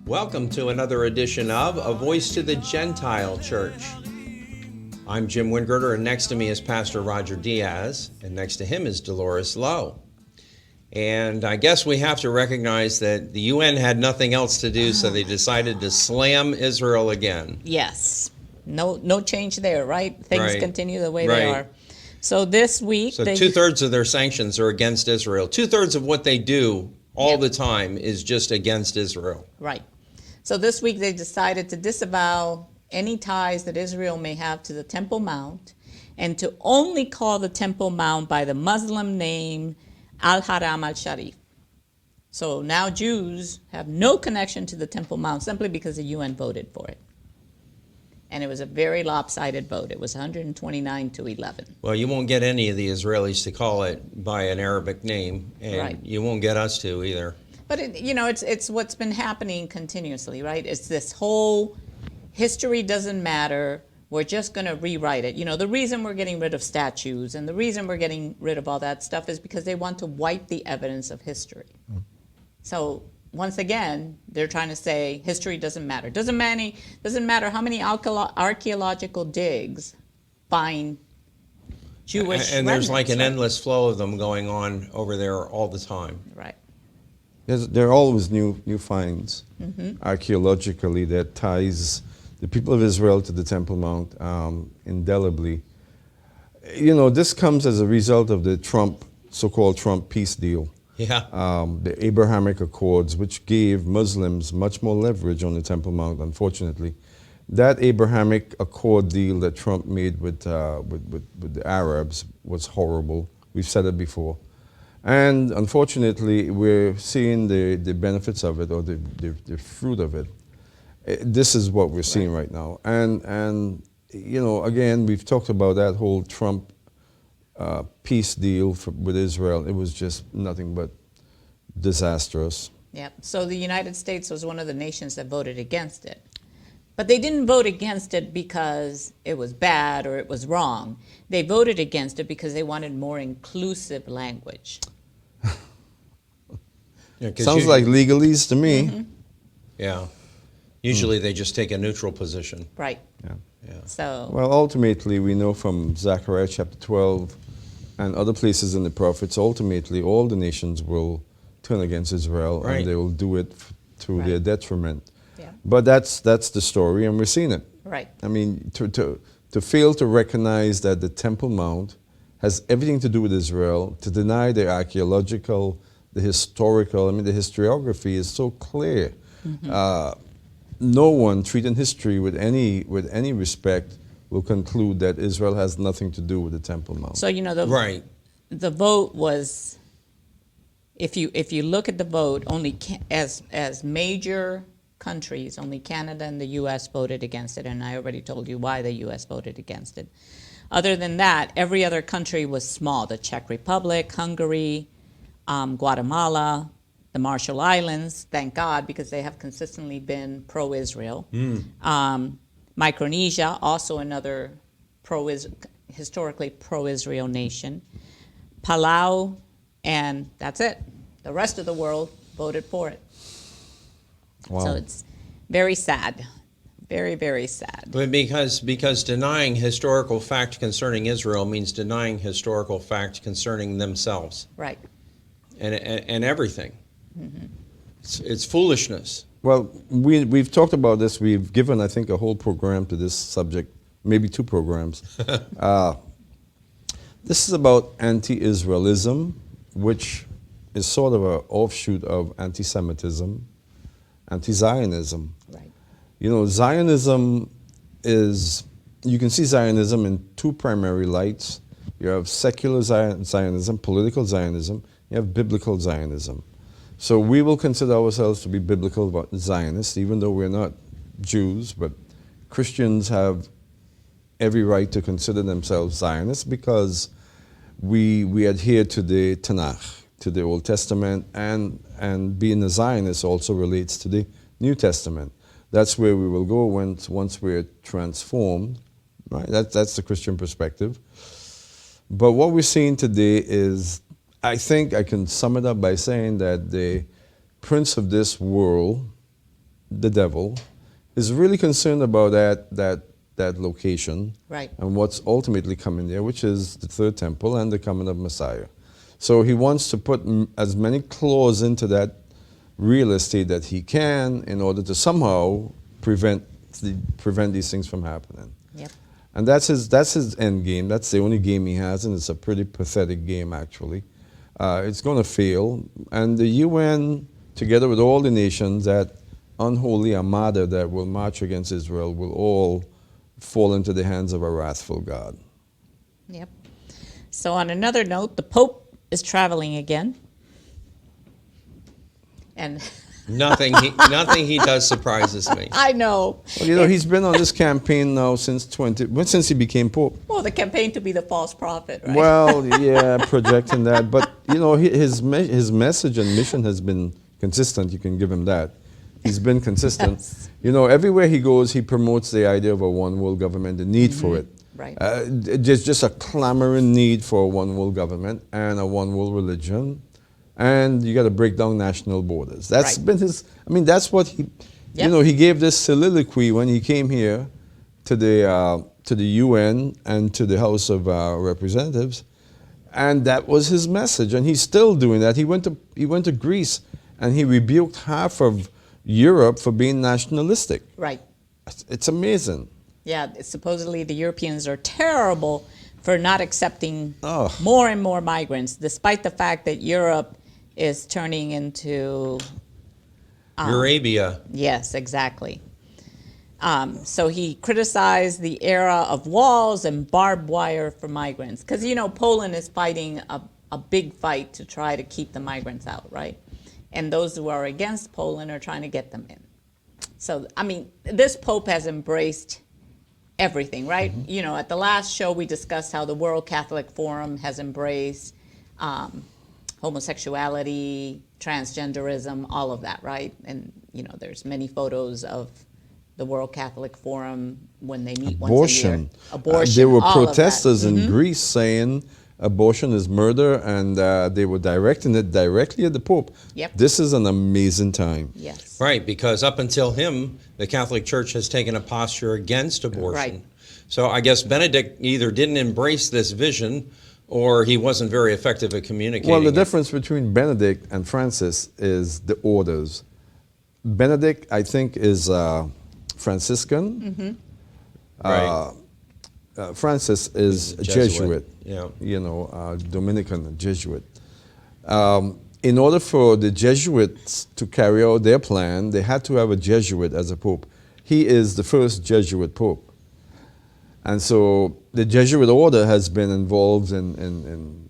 Welcome to another edition of A Voice to the Gentile Church. I'm Jim Wingerter, and next to me is Pastor Roger Diaz, and next to him is Dolores Lowe. And I guess we have to recognize that the UN had nothing else to do, so they decided to slam Israel again. Yes. No change there, right? Things continue the way they are. So this week... So two-thirds of their sanctions are against Israel. Two-thirds of what they do all the time is just against Israel. Right. So this week they decided to disavow any ties that Israel may have to the Temple Mount and to only call the Temple Mount by the Muslim name Al-Haram al-Sharif. So now Jews have no connection to the Temple Mount simply because the UN voted for it. And it was a very lopsided vote. It was 129 to 11. Well, you won't get any of the Israelis to call it by an Arabic name, and you won't get us to either. But it's what's been happening continuously, right? It's this whole history doesn't matter. We're just going to rewrite it. You know, the reason we're getting rid of statues and the reason we're getting rid of all that stuff is because they want to wipe the evidence of history. So once again, they're trying to say history doesn't matter. Doesn't matter how many archaeological digs find Jewish and there's remnants, like an endless flow of them going on over there all the time. Right. There are always new finds archaeologically that ties the people of Israel to the Temple Mount indelibly. You know, this comes as a result of the so-called Trump peace deal. Yeah. The Abrahamic Accords, which gave Muslims much more leverage on the Temple Mount, unfortunately. That Abrahamic Accord deal that Trump made with the Arabs was horrible. We've said it before. And unfortunately, we're seeing the benefits of it, or the fruit of it. This is what we're seeing right now. And you know, again, we've talked about that whole Trump peace deal with Israel. It was just nothing but disastrous. Yeah. So the United States was one of the nations that voted against it. But they didn't vote against it because it was bad or it was wrong. They voted against it because they wanted more inclusive language. Sounds like legalese to me. Yeah. Usually they just take a neutral position. Right. Yeah. So. Well, ultimately, we know from Zechariah chapter 12 and other places in the prophets, ultimately all the nations will turn against Israel, and they will do it to their detriment. Yeah. But that's the story, and we're seeing it. Right. I mean, to fail to recognize that the Temple Mount has everything to do with Israel, to deny the archaeological, the historical, I mean, the historiography is so clear. No one treating history with any respect will conclude that Israel has nothing to do with the Temple Mount. So, you know, the vote was, if you look at the vote, only as major countries, only Canada and the U.S. voted against it, and I already told you why the U.S. voted against it. Other than that, every other country was small. The Czech Republic, Hungary, Guatemala, the Marshall Islands, thank God, because they have consistently been pro-Israel. Micronesia, also another historically pro-Israel nation. Palau, and that's it. The rest of the world voted for it. Wow. So it's very sad. Very, very sad. But because denying historical fact concerning Israel means denying historical fact concerning themselves. Right. And everything. It's foolishness. Well, we've talked about this. We've given, I think, a whole program to this subject, maybe 2 programs. This is about anti-Israelism, which is sort of an offshoot of anti-Semitism, anti-Zionism. Right. You know, Zionism is, you can see Zionism in 2 primary lights. You have secular Zionism, political Zionism, you have biblical Zionism. So we will consider ourselves to be biblical Zionists, even though we're not Jews, but Christians have every right to consider themselves Zionists because we adhere to the Tanakh, to the Old Testament, and being a Zionist also relates to the New Testament. That's where we will go once we're transformed, right? That's the Christian perspective. But what we're seeing today is, I think I can sum it up by saying that prince of this world, the devil, is really concerned about that location Right. and what's ultimately coming there, which is the third temple and the coming of Messiah. So he wants to put as many claws into that real estate that he can in order to somehow prevent these things from happening. Yep. And that's his end game. That's the only game he has, and it's a pretty pathetic game, actually. It's going to fail. And the UN, together with all the nations, that unholy armada that will march against Israel, will all fall into the hands of a wrathful God. Yep. So on another note, the Pope is traveling again. And Nothing he does surprises me. I know. Well, you know, he's been on this campaign now since he became Pope. Well, the campaign to be the false prophet, right? Well, yeah, projecting that. But, you know, his message and mission has been consistent. You can give him that. He's been consistent. Yes. You know, everywhere he goes, he promotes the idea of a one world government, the need for it. Right. There's just a clamoring need for a one world government and a one world religion. And you got to break down national borders. That's Right. been his, I mean, that's what he, Yep. you know, he gave this soliloquy when he came here to the UN and to the House of Representatives. And that was his message. And he's still doing that. He went to Greece and he rebuked half of Europe for being nationalistic. Right. It's amazing. Yeah, supposedly the Europeans are terrible for not accepting Oh. more and more migrants, despite the fact that Europe is turning into, Eurabia. yes, exactly. So he criticized the era of walls and barbed wire for migrants. Because, you know, Poland is fighting a big fight to try to keep the migrants out, right? And those who are against Poland are trying to get them in. So, I mean, this Pope has embraced everything, right? Mm-hmm. You know, at the last show, we discussed how the World Catholic Forum has embraced homosexuality, transgenderism, all of that, right? And, you know, there's many photos of the World Catholic Forum when they meet once a Abortion. year. Abortion. There were all of that. protesters in Greece saying abortion is murder, and they were directing it directly at the Pope. Yep. This is an amazing time. Yes. Right, because up until him, the Catholic Church has taken a posture against abortion. Right. So I guess Benedict either didn't embrace this vision or he wasn't very effective at communicating. Well, the it. difference between Benedict and Francis is the orders. Benedict, I think, is Franciscan. Right. Francis is a Jesuit. Jesuit. Yeah. You know, Dominican Jesuit. In order for the Jesuits to carry out their plan, they had to have a Jesuit as a pope. He is the first Jesuit pope. And so the Jesuit order has been involved in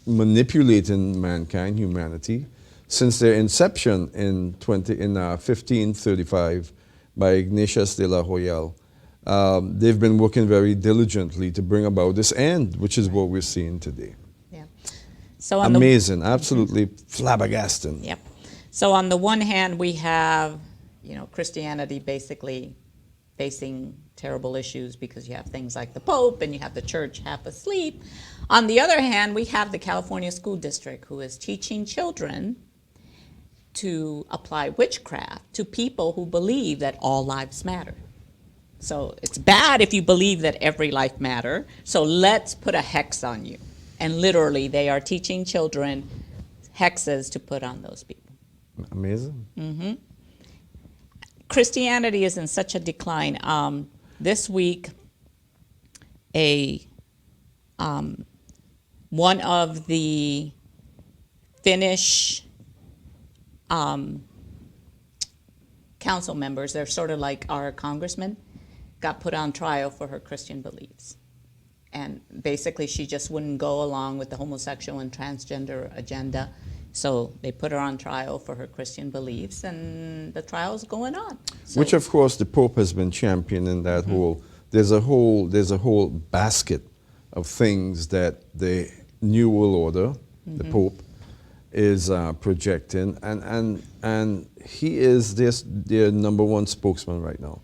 manipulating mankind, humanity, since their inception in 1535 by Ignatius de la Royale. They've been working very diligently to bring about this end, which is what we're seeing today. Yeah. So on Amazing, absolutely flabbergasting. Yep. So on the one hand, we have, you know, Christianity basically facing terrible issues because you have things like the Pope and you have the church half asleep. On the other hand, we have the California School District who is teaching children to apply witchcraft to people who believe that all lives matter. So it's bad if you believe that every life matters. So let's put a hex on you. And literally, they are teaching children hexes to put on those people. Amazing. Christianity is in such a decline. This week, one of the Finnish council members, they're sort of like our congressman, got put on trial for her Christian beliefs. And basically, she just wouldn't go along with the homosexual and transgender agenda. So they put her on trial for her Christian beliefs, and the trial's going on. So, Which, of course, the Pope has been championing that whole. There's a whole basket of things that the New World Order, the Pope, is projecting, and he is their number one spokesman right now.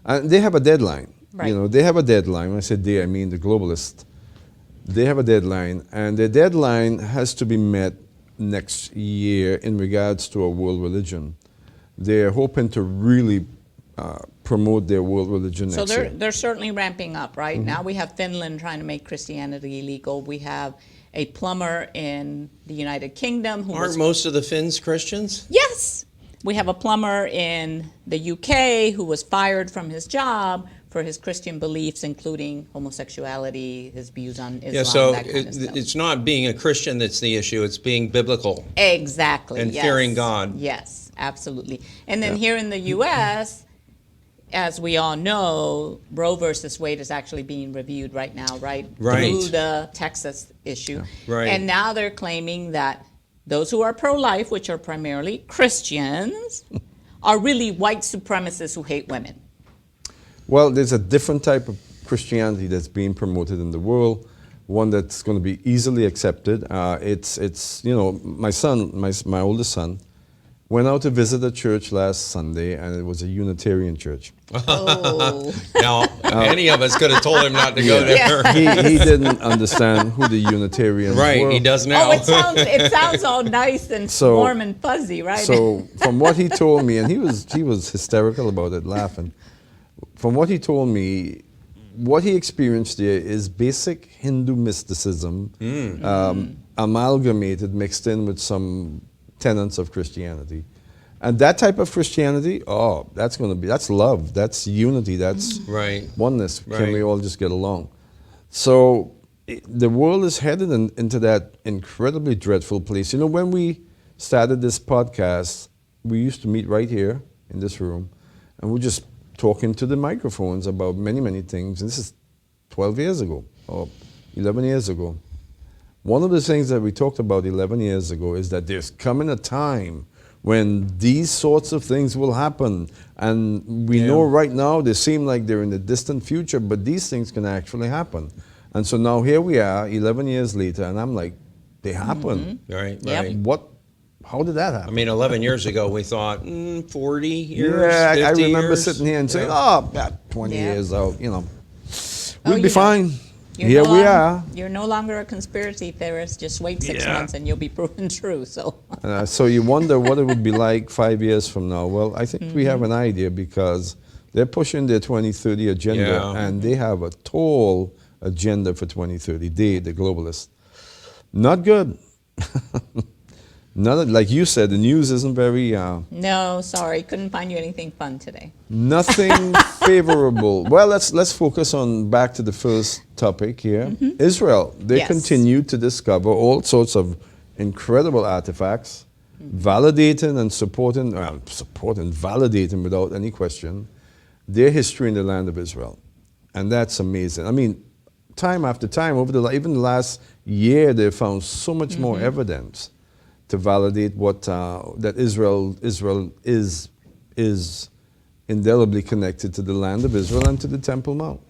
And they have a deadline. Right. You know, they have a deadline. When I say they, I mean the globalists. They have a deadline, and the deadline has to be met next year in regards to a world religion. They're hoping to really promote their world religion So next year. they're certainly ramping up, right? Now we have Finland trying to make Christianity illegal. We have a plumber in the United Kingdom who Aren't most of the Finns Christians? Yes. We have a plumber in the UK who was fired from his job for his Christian beliefs, including homosexuality, his views on Islam, Yeah, so that kind of stuff. it's not being a Christian that's the issue, it's being biblical. Exactly. And yes. fearing God. Yes, absolutely. And then here in the U.S., as we all know, Roe versus Wade is actually being reviewed right now, right? Right. Through the Texas issue. Right. And now they're claiming that those who are pro-life, which are primarily Christians, are really white supremacists who hate women. Well, there's a different type of Christianity that's being promoted in the world, one that's going to be easily accepted. It's you know, my son, my oldest son, went out to visit a church last Sunday, and it was a Unitarian church. Oh. Now, any of us could have told him not to go there. He didn't understand who the Unitarians were. Right, he does now. Oh, it sounds all nice and So- warm and fuzzy, right? So from what he told me, and he was hysterical about it, laughing. From what he told me, what he experienced there is basic Hindu mysticism, amalgamated, mixed in with some tenets of Christianity. And that type of Christianity, that's love, that's unity, that's Right. oneness. Can Right. we all just get along? So the world is headed into that incredibly dreadful place. You know, when we started this podcast, we used to meet right here in this room, and we're just talking to the microphones about many, many things. And this is 12 years ago, or 11 years ago. One of the things that we talked about 11 years ago is that there's coming a time when these sorts of things will happen. And we know right now they seem like they're in the distant future, but these things can actually happen. And so now here we are, 11 years later, and I'm like, they happen. Right, Yep. right. How did that happen? I mean, 11 years ago, we thought, 40 years, yeah, 50 I remember years. sitting here and saying, Yeah. about 20 Yeah. years out, you know. Oh, We'll you be know, fine. You're Here no we long- are. You're no longer a conspiracy theorist. Just wait 6 Yeah. months and you'll be proven true. So, So you wonder what it would be like 5 years from now. Well, I think we have an idea because they're pushing their 2030 agenda, Yeah. and they have a tall agenda for 2030. The globalists. Not good. Like you said, the news isn't very... no, sorry, couldn't find you anything fun today. Nothing favorable. Well, let's focus on back to the first topic here. Israel. They Yes. continue to discover all sorts of incredible artifacts, validating and validating without any question their history in the land of Israel, and that's amazing. I mean, time after time over even the last year, they found so much more evidence to validate what that Israel is indelibly connected to the land of Israel and to the Temple Mount.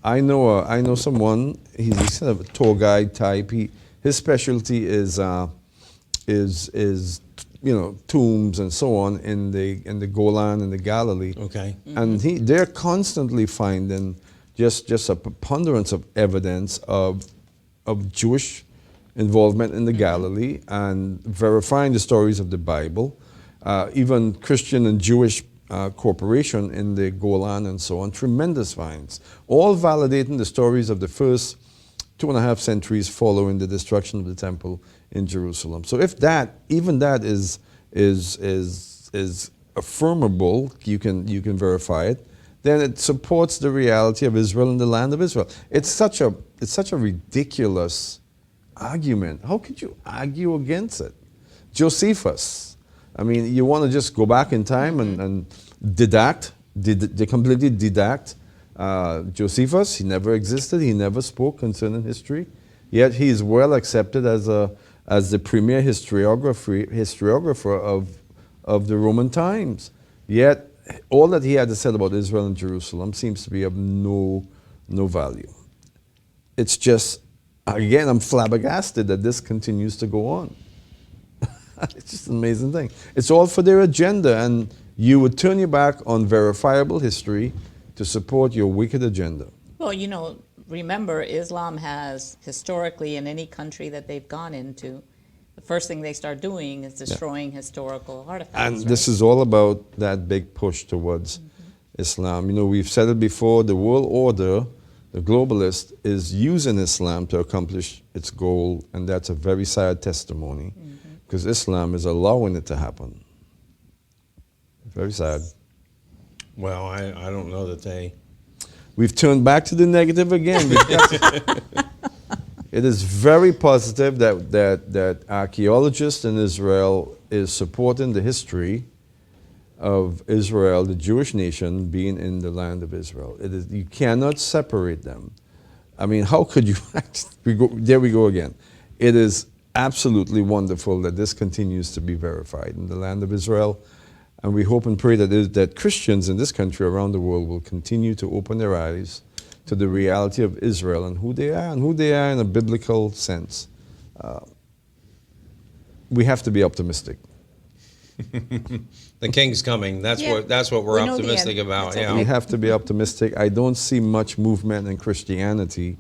I know someone. He's kind of a tour guide type. His specialty is tombs and so on in the Golan and the Galilee. Okay. And they're constantly finding just a preponderance of evidence of Jewish involvement in the Galilee and verifying the stories of the Bible, even Christian and Jewish cooperation in the Golan and so on, tremendous finds, all validating the stories of the first 2.5 centuries following the destruction of the temple in Jerusalem. So if even that is affirmable, you can verify it, then it supports the reality of Israel and the land of Israel. It's such a ridiculous argument. How could you argue against it? Josephus. I mean, you want to just go back in time and completely deduct Josephus. He never existed. He never spoke concerning history. Yet he is well accepted as the premier historiographer of the Roman times. Yet all that he had to say about Israel and Jerusalem seems to be of no value. It's just, again, I'm flabbergasted that this continues to go on. It's just an amazing thing. It's all for their agenda, and you would turn your back on verifiable history to support your wicked agenda. Well, remember, Islam has historically, in any country that they've gone into, first thing they start doing is destroying historical artifacts. And right? this is all about that big push towards Islam. You know, we've said it before, the world order, the globalist, is using Islam to accomplish its goal, and that's a very sad testimony, because Islam is allowing it to happen. Very sad. Well, I don't know that they... We've turned back to the negative again. It is very positive that archaeologists in Israel is supporting the history of Israel, the Jewish nation, being in the land of Israel. It is, you cannot separate them. I mean, how could you? There we go again. It is absolutely wonderful that this continues to be verified in the land of Israel. And we hope and pray that Christians in this country, around the world, will continue to open their eyes to the reality of Israel and who they are in a biblical sense. We have to be optimistic. The king's coming. That's Yeah. what we're We know the optimistic end. about. That's Yeah. We have to be optimistic. I don't see much movement in Christianity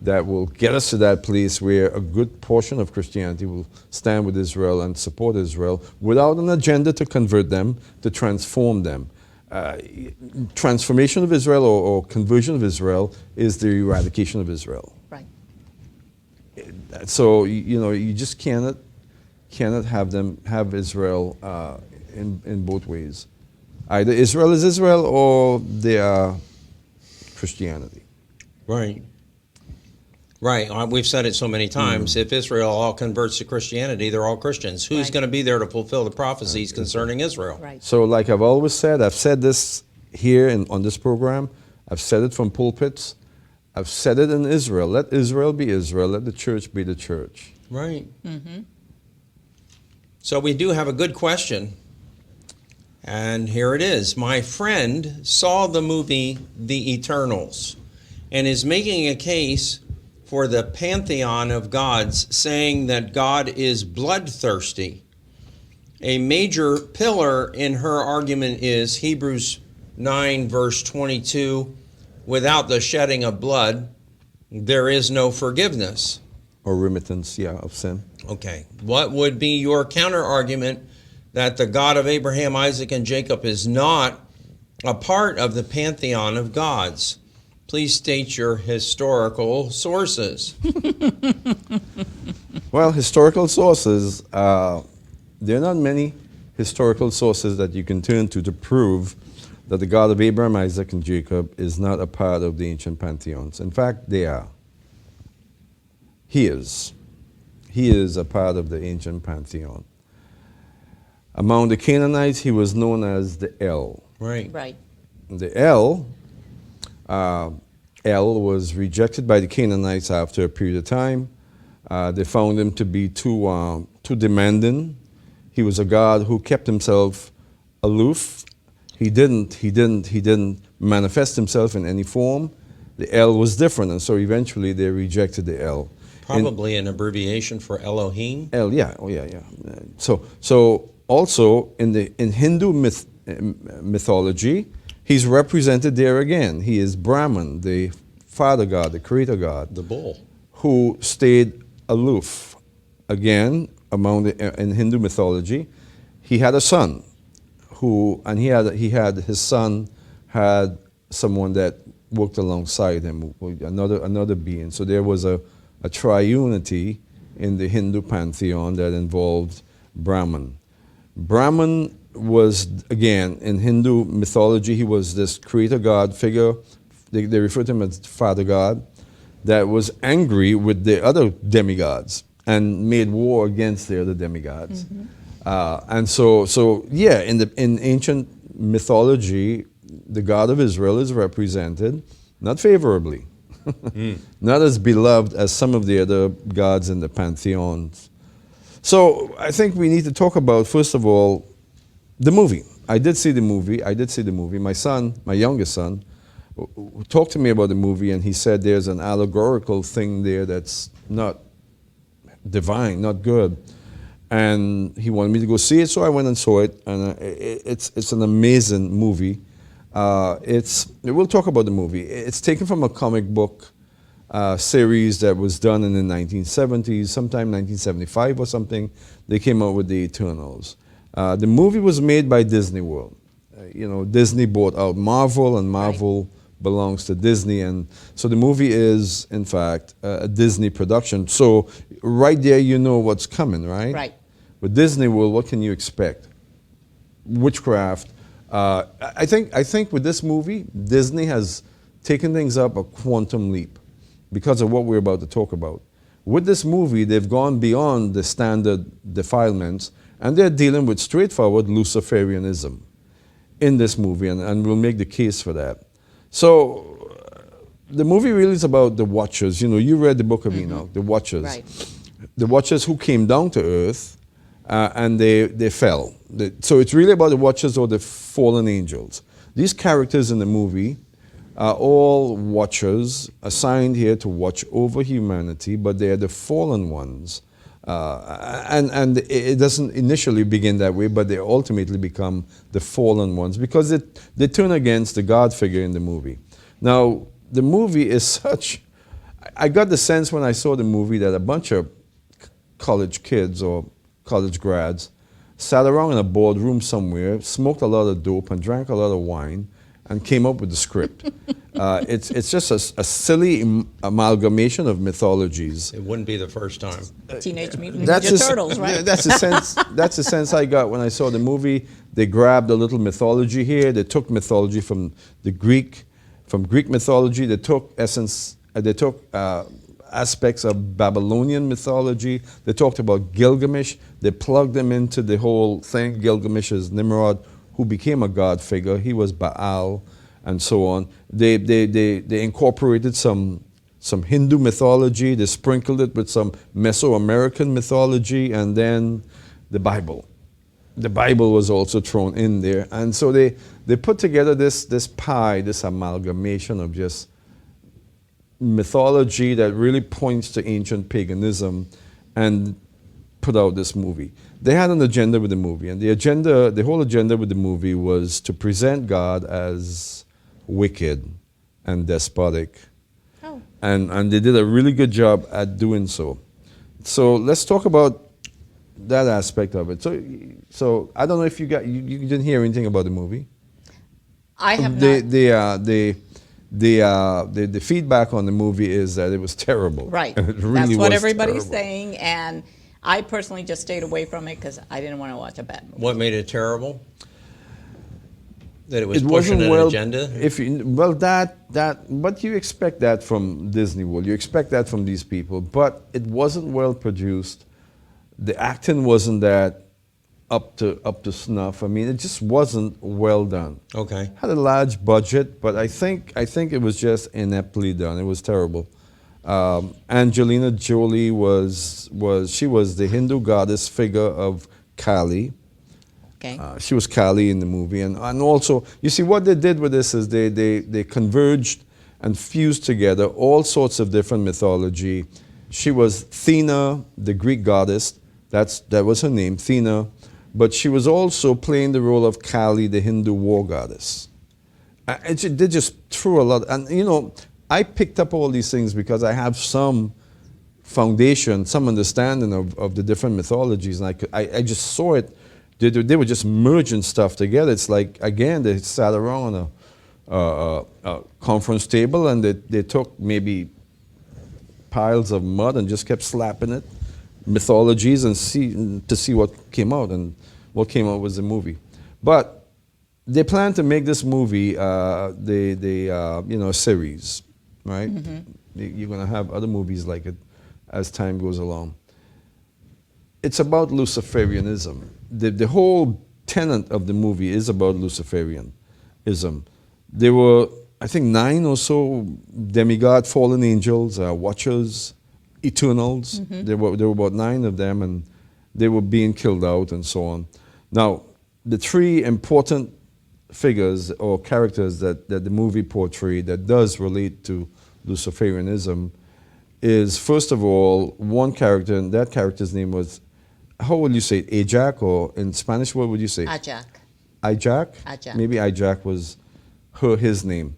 that will get us to that place where a good portion of Christianity will stand with Israel and support Israel without an agenda to convert them, to transform them. Transformation of Israel or conversion of Israel is the eradication of Israel. Right. So you know, you just cannot have Israel in both ways. Either Israel is Israel or they are Christianity. Right. Right. We've said it so many times. If Israel all converts to Christianity, they're all Christians. Who's Right. going to be there to fulfill the prophecies concerning Israel? Right. So like I've always said, I've said this here on this program, I've said it from pulpits, I've said it in Israel. Let Israel be Israel, let the church be the church. Right. So we do have a good question. And here it is. My friend saw the movie The Eternals and is making a case for the Pantheon of gods, saying that God is bloodthirsty. A major pillar in her argument is Hebrews 9, verse 22, without the shedding of blood, there is no forgiveness. Or remittance, of sin. Okay. What would be your counter argument that the God of Abraham, Isaac, and Jacob is not a part of the pantheon of gods? Please state your historical sources. Well, historical sources, there are not many historical sources that you can turn to prove that the God of Abraham, Isaac, and Jacob is not a part of the ancient pantheons. In fact, they are. He is. He is a part of the ancient pantheon. Among the Canaanites, he was known as the El. Right. Right. The El was rejected by the Canaanites after a period of time. They found him to be too demanding. He was a god who kept himself aloof. He didn't manifest himself in any form. The El was different, and so eventually they rejected the El. Probably an abbreviation for Elohim. El, yeah, oh yeah. So also in Hindu mythology, he's represented there again. He is Brahman, the father god, the creator god, The bull. who stayed aloof. Again, in Hindu mythology, he had a son, his son had someone that worked alongside him, another being. So there was a triunity in the Hindu pantheon that involved Brahman. Brahman was, again, in Hindu mythology, he was this creator god figure. They refer to him as father god, that was angry with the other demigods and made war against the other demigods. And so in ancient mythology, the God of Israel is represented not favorably, not as beloved as some of the other gods in the pantheons. So I think we need to talk about, first of all, the movie. I did see the movie. My son, my youngest son, talked to me about the movie, and he said there's an allegorical thing there that's not divine, not good. And he wanted me to go see it, so I went and saw it, and it's an amazing movie. We'll talk about the movie. It's taken from a comic book series that was done in the 1970s, sometime 1975 or something. They came out with the Eternals. The movie was made by Disney World. Disney bought out Marvel, and Marvel belongs to Disney, and so the movie is, in fact, a Disney production. So right there, you know what's coming, right? Right. With Disney World, what can you expect? Witchcraft. I think with this movie, Disney has taken things up a quantum leap because of what we're about to talk about. With this movie, they've gone beyond the standard defilements, and they're dealing with straightforward Luciferianism in this movie, and we'll make the case for that. So the movie really is about the Watchers. You read the Book of Enoch, the Watchers. Right. The Watchers who came down to earth, and they fell. So it's really about the Watchers or the fallen angels. These characters in the movie are all Watchers assigned here to watch over humanity, but they are the fallen ones. And it doesn't initially begin that way, but they ultimately become the fallen ones because they turn against the God figure in the movie. Now, the movie is such... I got the sense when I saw the movie that a bunch of college kids or college grads sat around in a boardroom somewhere, smoked a lot of dope and drank a lot of wine, and came up with the script. It's just a silly amalgamation of mythologies. It wouldn't be the first time. Teenage Mutant Ninja Turtles, right? That's the sense I got when I saw the movie. They grabbed a little mythology here. They took mythology from Greek mythology. They took aspects of Babylonian mythology. They talked about Gilgamesh. They plugged them into the whole thing. Gilgamesh is Nimrod, who became a god figure. He was Baal, and so on. They incorporated some Hindu mythology. They sprinkled it with some Mesoamerican mythology, and then the Bible. The Bible was also thrown in there, and so they put together this pie, this amalgamation of just mythology that really points to ancient paganism, and put out this movie. They had an agenda with the movie, and the whole agenda with the movie was to present God as wicked and despotic. Oh. And they did a really good job at doing so. So let's talk about that aspect of it. So I don't know if you didn't hear anything about the movie. I have not. The feedback on the movie is that it was terrible. Right. It really That's what was everybody's terrible. saying, and I personally just stayed away from it because I didn't want to watch a bad movie. What made it terrible? That it was It pushing wasn't an well. agenda? But you expect that from Disney World. You expect that from these people. But it wasn't well produced. The acting wasn't that up to snuff. I mean, it just wasn't well done. Okay. Had a large budget, but I think it was just ineptly done. It was terrible. Angelina Jolie was the Hindu goddess figure of Kali. Okay. She was Kali in the movie, and also you see what they did with this is they converged and fused together all sorts of different mythology. She was Thena, the Greek goddess. That was her name, Thena. But she was also playing the role of Kali, the Hindu war goddess. They just threw a lot. And, I picked up all these things because I have some foundation, some understanding of the different mythologies. And I just saw it. They were just merging stuff together. It's like, again, they sat around on a conference table and they took maybe piles of mud and just kept slapping it, mythologies, and to see what came out. And what came out was the movie. But they plan to make this movie a series, right? Mm-hmm. You're going to have other movies like it as time goes along. It's about Luciferianism. The whole tenet of the movie is about Luciferianism. There were, I think, 9 or so demigod fallen angels, Watchers, Eternals. Mm-hmm. There were about 9 of them, and they were being killed out and so on. Now, the 3 important figures or characters that the movie portrayed that does relate to Luciferianism is, first of all, one character, and that character's name was, how would you say it, Ajax, or in Spanish, what would you say? Ajax. Ajax? Ajax. Maybe Ajax was his name.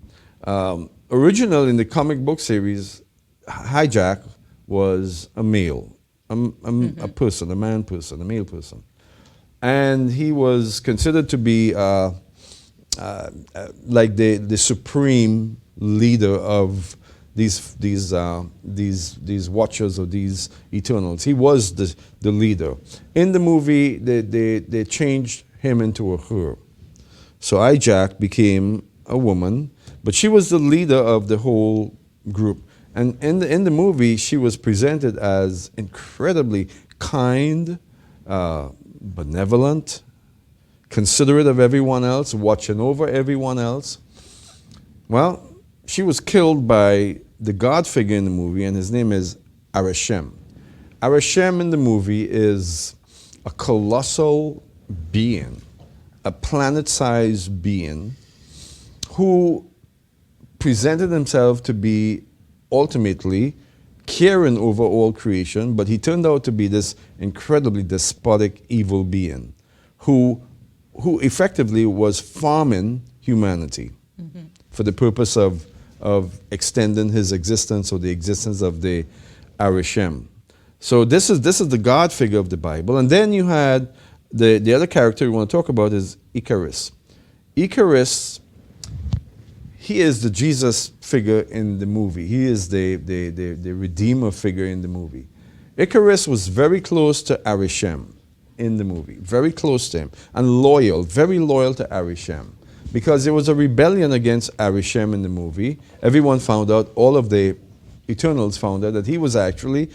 Original in the comic book series, hijack was a male, a person, a man person, a male person. And he was considered to be like the supreme leader of these watchers or these Eternals. He was the leader. In the movie, they changed him into a her. So Hijack became a woman, but she was the leader of the whole group. And in the movie, she was presented as incredibly kind, benevolent, considerate of everyone else, watching over everyone else. Well, she was killed by the God figure in the movie, and his name is Arishem. Arishem in the movie is a colossal being, a planet-sized being who presented himself to be ultimately caring over all creation, but he turned out to be this incredibly despotic, evil being who effectively was farming humanity for the purpose of extending his existence or the existence of the Arishem. So this is the God figure of the Bible. And then you had the other character we want to talk about is Icarus. Icarus, he is the Jesus figure in the movie. He is the Redeemer figure in the movie. Icarus was very close to Arishem in the movie, very close to him, and loyal, very loyal to Arishem. Because there was a rebellion against Arishem in the movie. Everyone found out, all of the Eternals found out that he was actually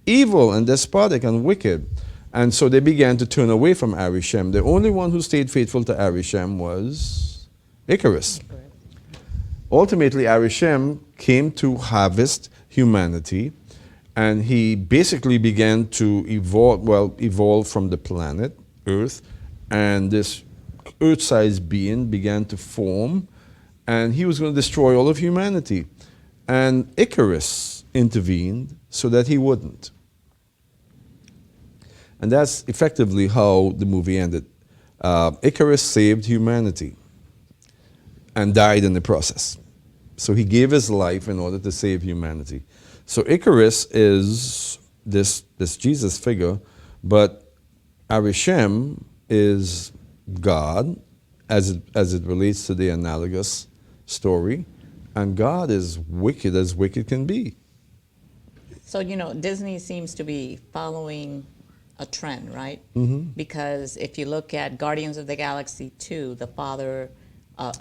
evil and despotic and wicked. And so they began to turn away from Arishem. The only one who stayed faithful to Arishem was Icarus. Ultimately, Arishem came to harvest humanity, and he basically began to evolve from the planet Earth, and this Earth-sized being began to form, and he was going to destroy all of humanity. And Icarus intervened so that he wouldn't. And that's effectively how the movie ended. Icarus saved humanity and died in the process. So he gave his life in order to save humanity. So Icarus is this Jesus figure, but Arishem is God as it relates to the analogous story, and God is wicked as wicked can be. So, Disney seems to be following a trend, right? Because if you look at Guardians of the Galaxy 2, the father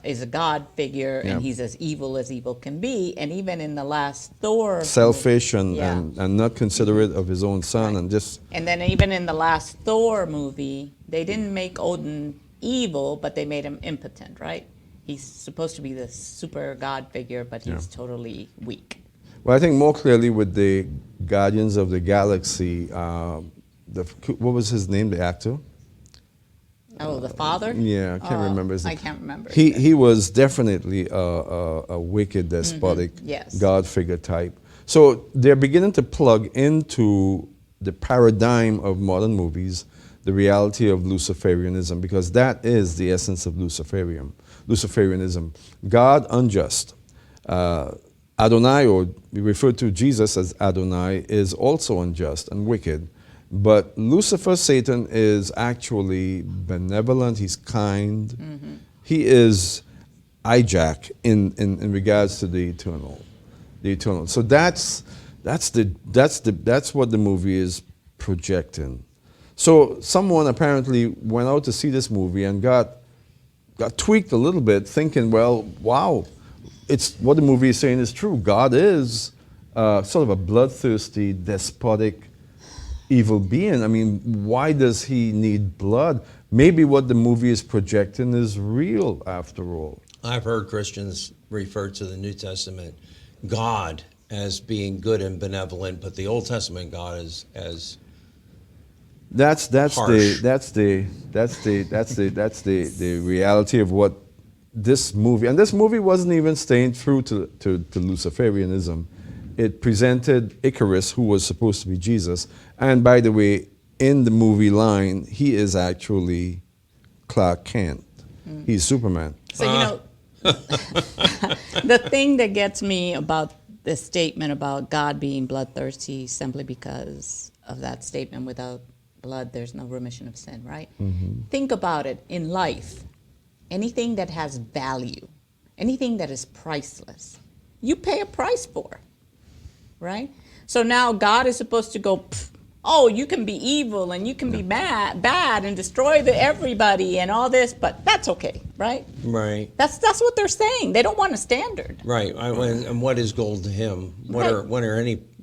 is a God figure, and he's as evil can be. And even in the last Thor, selfish and not considerate of his own son, And then even in the last Thor movie, they didn't make Odin evil, but they made him impotent, right? He's supposed to be this super God figure, but he's totally weak. Well, I think more clearly with the Guardians of the Galaxy, what was his name, the actor? Oh, the father? Yeah, I can't remember his name. I can't remember. He was definitely a wicked, despotic God figure type. So they're beginning to plug into the paradigm of modern movies the reality of Luciferianism, because that is the essence of Luciferianism. God unjust. Adonai, or we refer to Jesus as Adonai, is also unjust and wicked. But Lucifer, Satan, is actually benevolent. He's kind. He is Hijack in regards to the eternal. So that's what the movie is projecting. So someone apparently went out to see this movie and got tweaked a little bit, thinking, well, wow, it's what the movie is saying is true. God is sort of a bloodthirsty, despotic, evil being. I mean, why does he need blood? Maybe what the movie is projecting is real after all. I've heard Christians refer to the New Testament God as being good and benevolent, but the Old Testament God is as That's the reality of what this movie, and this movie wasn't even staying true to Luciferianism. It presented Icarus, who was supposed to be Jesus, and by the way, in the movie line, he is actually Clark Kent. He's Superman. So the thing that gets me about this statement about God being bloodthirsty simply because of that statement, without blood, there's no remission of sin, right? Think about it in life. Anything that has value, anything that is priceless, you pay a price for, right? So now God is supposed to go, oh, you can be evil and you can be bad and destroy everybody and all this, but that's okay, right? Right. That's what they're saying. They don't want a standard. Right. And what is gold to him? What are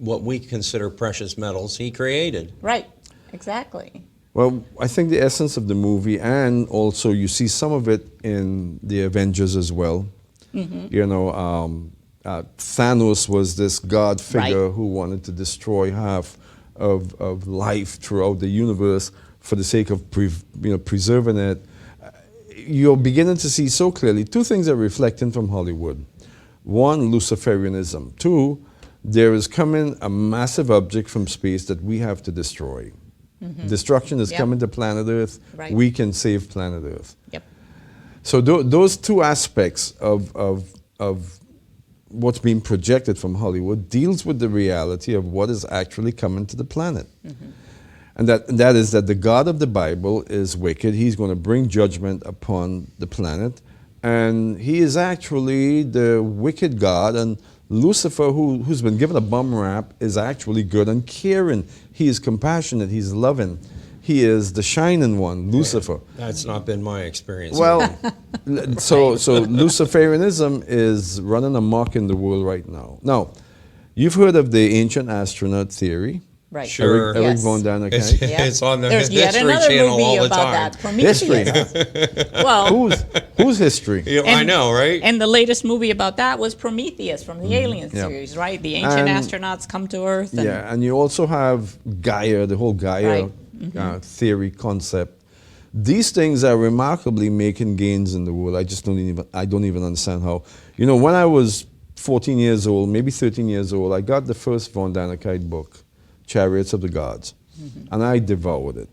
what we consider precious metals he created? Right. Exactly. Well, I think the essence of the movie, and also you see some of it in the Avengers as well. You know, Thanos was this god figure who wanted to destroy half of life throughout the universe for the sake of preserving it. You're beginning to see so clearly two things are reflecting from Hollywood. One, Luciferianism. Two, there is coming a massive object from space that we have to destroy. Destruction is coming to planet Earth. Right. We can save planet Earth. Yep. So those two aspects of what's being projected from Hollywood deals with the reality of what is actually coming to the planet. And that is that the God of the Bible is wicked. He's going to bring judgment upon the planet. And he is actually the wicked God. And Lucifer, who's been given a bum rap, is actually good and caring. He is compassionate. He's loving. He is the shining one, Lucifer. That's not been my experience. Well, so Luciferianism is running amok in the world right now. Now, you've heard of the ancient astronaut theory. Right. Sure. Eric Yes. von Däniken. It's on the There's yet History another Channel movie all the about time. that. Prometheus. History. Well, Whose history? Yeah, I know, right? And the latest movie about that was Prometheus from the Alien Yeah. series, right? The ancient astronauts come to Earth. And Yeah, and you also have Gaia, the whole Gaia Right. theory concept. These things are remarkably making gains in the world. I don't even understand how. You know, when I was 14 years old, maybe 13 years old, I got the first von Däniken book, Chariots of the Gods, and I devoured it.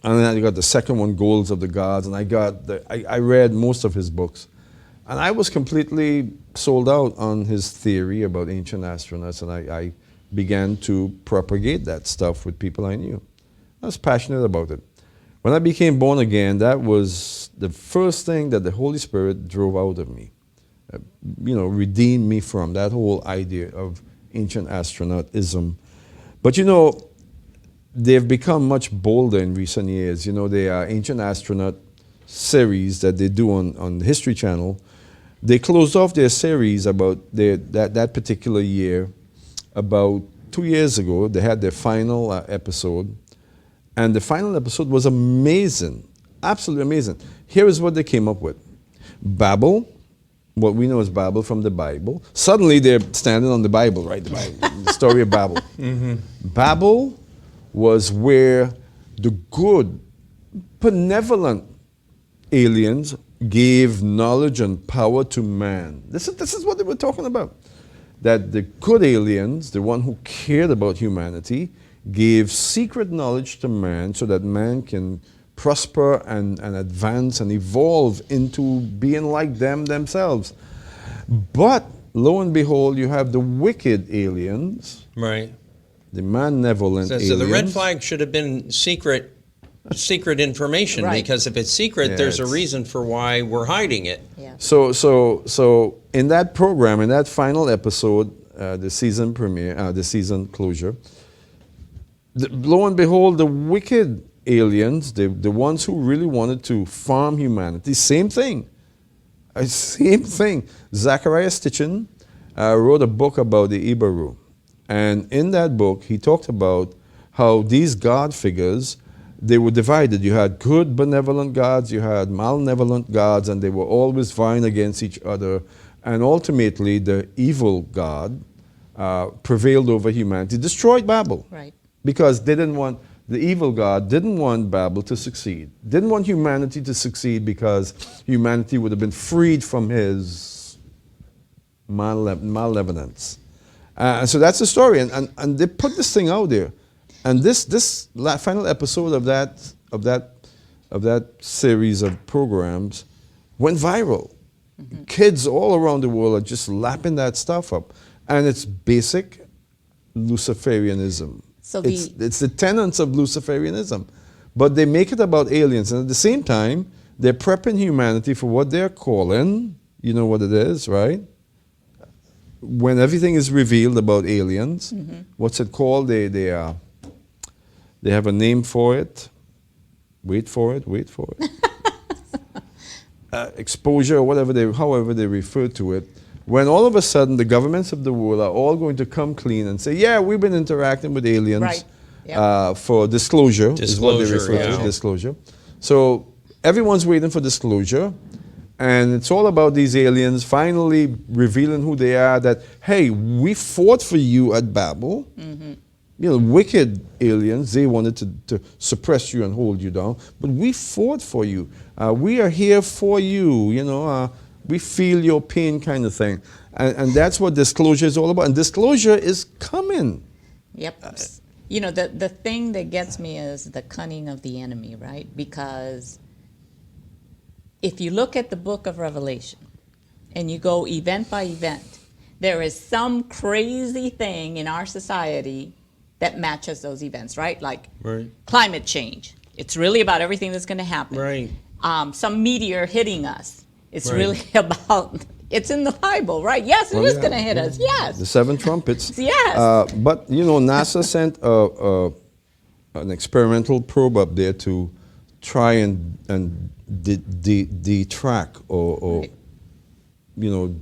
And then I got the second one, Goals of the Gods, and I read most of his books. And I was completely sold out on his theory about ancient astronauts, and I began to propagate that stuff with people I knew. I was passionate about it. When I became born again, that was the first thing that the Holy Spirit drove out of me. Redeemed me from that whole idea of ancient astronautism. But they've become much bolder in recent years. They are ancient astronaut series that they do on the History Channel. They closed off their series about that particular year about 2 years ago. They had their final episode. And the final episode was amazing, absolutely amazing. Here is what they came up with. Babel, what we know as Babel from the Bible. Suddenly they're standing on the Bible, right? The Bible, the story of Babel. Babel was where the good, benevolent aliens gave knowledge and power to man. This is what they were talking about. That the good aliens, the one who cared about humanity, gave secret knowledge to man so that man can prosper and advance and evolve into being like them themselves. But lo and behold, you have the wicked aliens, Right. the malevolent aliens. So the red flag should have been secret information, Right. because if it's secret, Yeah, there's a it's- reason for why we're hiding it. Yeah. So in that program, in that final episode, the season premiere, the season closure, lo and behold, the wicked aliens, the ones who really wanted to farm humanity, same thing. Same thing. Zachariah Stitchin wrote a book about the Ibaru. And in that book, he talked about how these god figures, they were divided. You had good, benevolent gods, you had malevolent gods, and they were always vying against each other. And ultimately, the evil god prevailed over humanity, destroyed Babel. Right. Because the evil God didn't want Babel to succeed. Didn't want humanity to succeed because humanity would have been freed from his malevolence. So that's the story. And they put this thing out there. And this final episode of that series of programs went viral. Kids all around the world are just lapping that stuff up. And it's basic Luciferianism. So it's the tenets of Luciferianism. But they make it about aliens. And at the same time, they're prepping humanity for what they're calling, you know what it is, right? When everything is revealed about aliens, what's it called? They have a name for it. Wait for it. Exposure, or however they refer to it. When all of a sudden the governments of the world are all going to come clean and say, yeah, we've been interacting with aliens. Right. Yep. For disclosure is what they refer to, disclosure. So everyone's waiting for disclosure, and it's all about these aliens finally revealing who they are, that, hey, we fought for you at Babel. You know, wicked aliens, they wanted to suppress you and hold you down, but we fought for you. We are here for you, you know, we feel your pain kind of thing. And that's what disclosure is all about, and disclosure is coming. Yep. You know, the thing that gets me is the cunning of the enemy, right? Because if you look at the book of Revelation and you go event by event, there is some crazy thing in our society that matches those events, right? Like climate change. It's really about everything that's going to happen. Right. Some meteor hitting us. It's really about... It's in the Bible, right? Yes, it is going to hit us. Yes. The 7 trumpets. Yes. But, you know, NASA sent an experimental probe up there to try and detract or you know,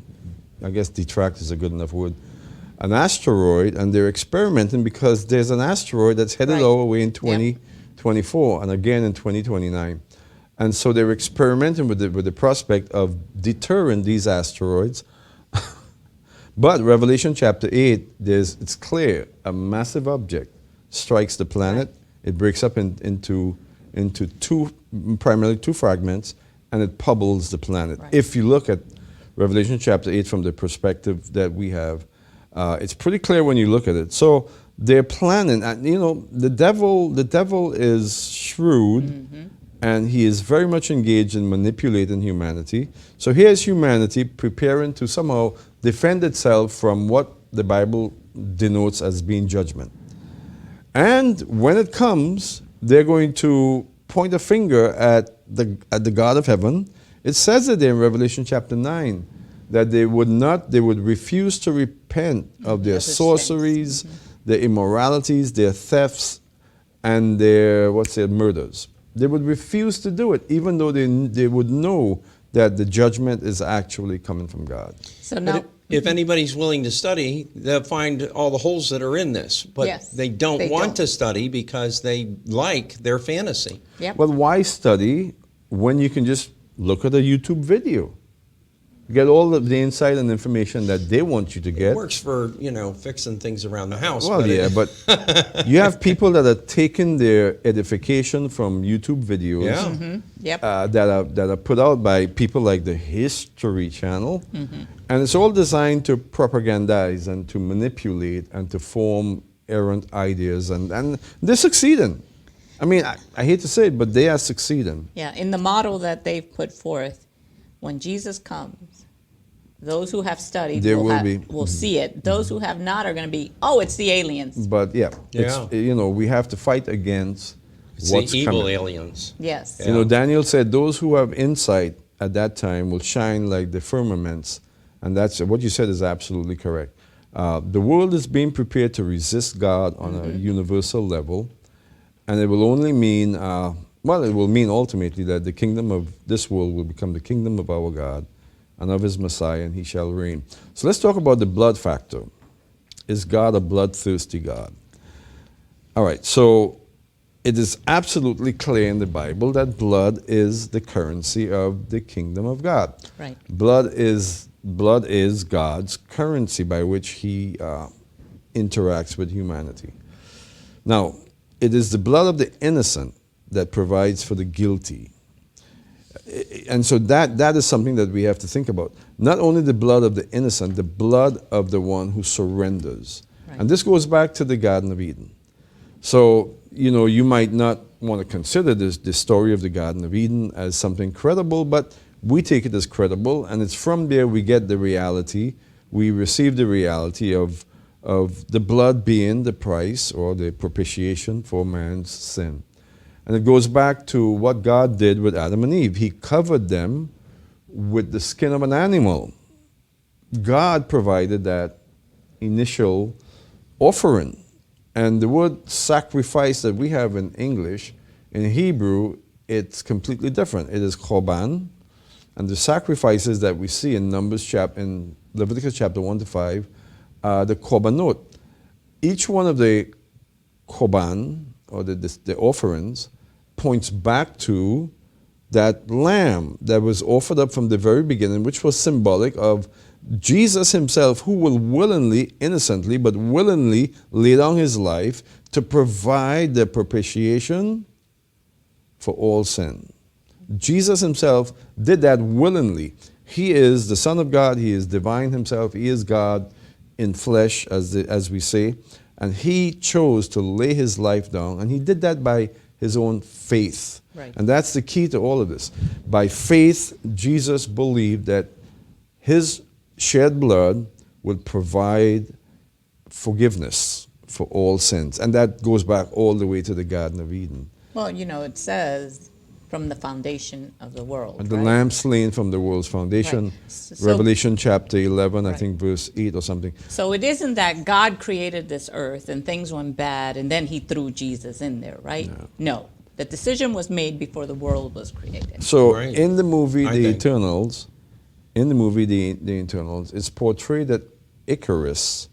I guess detract is a good enough word, an asteroid, and they're experimenting because there's an asteroid that's headed our way in 2024 and again in 2029. And so they're experimenting with the prospect of deterring these asteroids. But Revelation chapter 8, it's clear, a massive object strikes the planet. It breaks up into primarily two fragments, and it pebbles the planet. If you look at Revelation chapter 8 from the perspective that we have, it's pretty clear when you look at it. So they're planning, you know, the devil is shrewd, and he is very much engaged in manipulating humanity. So here's humanity preparing to somehow defend itself from what the Bible denotes as being judgment. And when it comes, they're going to point a finger at the God of heaven. It says it in Revelation chapter 9 that they would refuse to repent of their sorceries, their immoralities, their thefts, and their murders. They would refuse to do it, even though they would know that the judgment is actually coming from God. So now, if anybody's willing to study, they'll find all the holes that are in this. But they don't want to study because they like their fantasy. Well, why study when you can just look at a YouTube video? Get all of the insight and information that they want you to get. It works for, you know, fixing things around the house. Well, but you have people that are taking their edification from YouTube videos that are put out by people like the History Channel. And it's all designed to propagandize and to manipulate and to form errant ideas. And they're succeeding. I mean, I hate to say it, but they are succeeding. Yeah, in the model that they've put forth, when Jesus comes, those who have studied will see it. Those who have not are going to be, it's the aliens. But it's, you know, we have to fight against what's the evil coming. aliens. Yes. You know, Daniel said those who have insight at that time will shine like the firmaments. And that's what you said is absolutely correct. The world is being prepared to resist God on a universal level. And it will only mean, it will mean ultimately that the kingdom of this world will become the kingdom of our God and of his Messiah, and he shall reign. So let's talk about the blood factor. Is God a bloodthirsty God? All right, so it is absolutely clear in the Bible that blood is the currency of the kingdom of God. Right. Blood is God's currency by which he interacts with humanity. Now, it is the blood of the innocent that provides for the guilty. And so that is something that we have to think about. Not only the blood of the innocent, the blood of the one who surrenders. Right. And this goes back to the Garden of Eden. So, you know, you might not want to consider the story of the Garden of Eden as something credible, but we take it as credible, and it's from there we get the reality we receive the reality of the blood being the price or the propitiation for man's sin. And it goes back to what God did with Adam and Eve. He covered them with the skin of an animal. God provided that initial offering. And the word sacrifice that we have in English, in Hebrew, it's completely different. It is korban. And the sacrifices that we see in in Leviticus chapter 1 to 5, the korbanot. Each one of the korban, or the offerings, points back to that lamb that was offered up from the very beginning, which was symbolic of Jesus himself, who will willingly, innocently, but willingly lay down his life to provide the propitiation for all sin. Jesus himself did that willingly. He is the Son of God. He is divine himself. He is God in flesh, as we say. And he chose to lay his life down, and he did that by his own faith. Right. And that's the key to all of this. By faith, Jesus believed that his shed blood would provide forgiveness for all sins. And that goes back all the way to the Garden of Eden. Well, it says from the foundation of the world. And the right? lamb slain from the world's foundation. Right. So- Revelation chapter 11, I Right. think verse 8 or something. So it isn't that God created this earth and things went bad and then he threw Jesus in there, right? No. The decision was made before the world was created. So Right. in the movie I The think. Eternals, The Eternals, it's portrayed that Icarus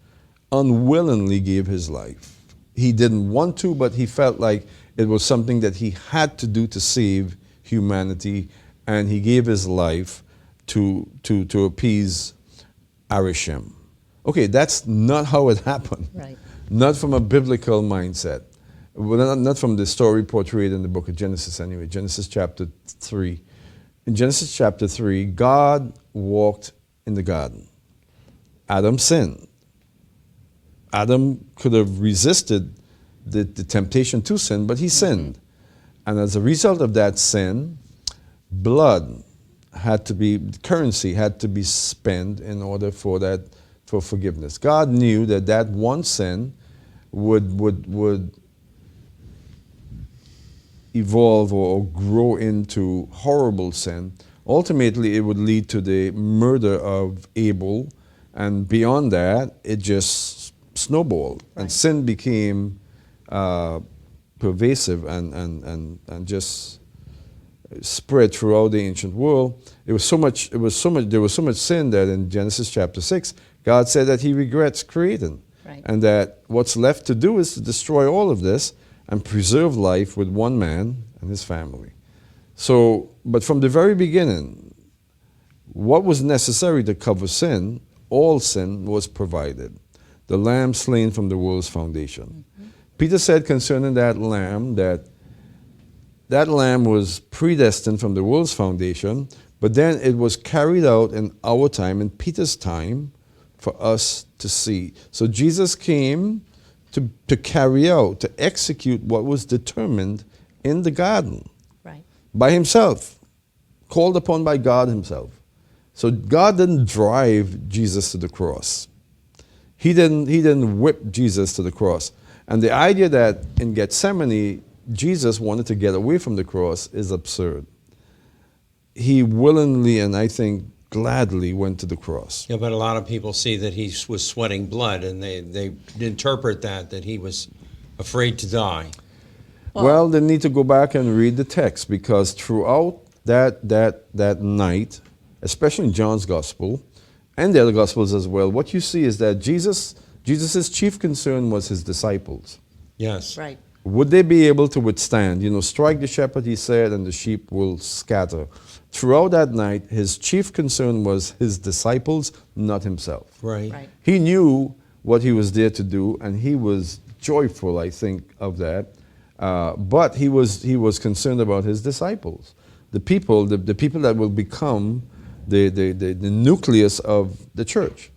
unwillingly gave his life. He didn't want to, but he felt like it was something that he had to do to save humanity, and he gave his life to appease Arishem. Okay, that's not how it happened. Right. Not from a biblical mindset. Well, not from the story portrayed in the book of Genesis anyway. Genesis chapter 3. In Genesis chapter 3, God walked in the garden. Adam sinned. Adam could have resisted the temptation to sin, but he sinned. And as a result of that sin, blood had to be, currency had to be spent in order for forgiveness. God knew that one sin would evolve or grow into horrible sin. Ultimately, it would lead to the murder of Abel, and beyond that, it just snowballed, and sin became pervasive and just spread throughout the ancient world. There was so much sin that in Genesis chapter 6, God said that he regrets creating. Right. And that what's left to do is to destroy all of this and preserve life with one man and his family. So, but from the very beginning, what was necessary to cover sin, all sin was provided. The lamb slain from the world's foundation. Mm-hmm. Peter said concerning that lamb that lamb was predestined from the world's foundation, but then it was carried out in our time, in Peter's time, for us to see. So Jesus came to carry out, to execute what was determined in the garden. Right. By himself, called upon by God himself. So God didn't drive Jesus to the cross. He didn't whip Jesus to the cross. And the idea that in Gethsemane, Jesus wanted to get away from the cross is absurd. He willingly, and I think gladly, went to the cross. Yeah, but a lot of people see that he was sweating blood, and they interpret that he was afraid to die. Well, they need to go back and read the text, because throughout that night, especially in John's gospel, and the other gospels as well, what you see is that Jesus's chief concern was his disciples. Yes. Right. Would they be able to withstand? Strike the shepherd, he said, and the sheep will scatter. Throughout that night, his chief concern was his disciples, not himself. Right. Right. He knew what he was there to do, and he was joyful, I think, of that. But he was concerned about his disciples, the people that will become the nucleus of the church.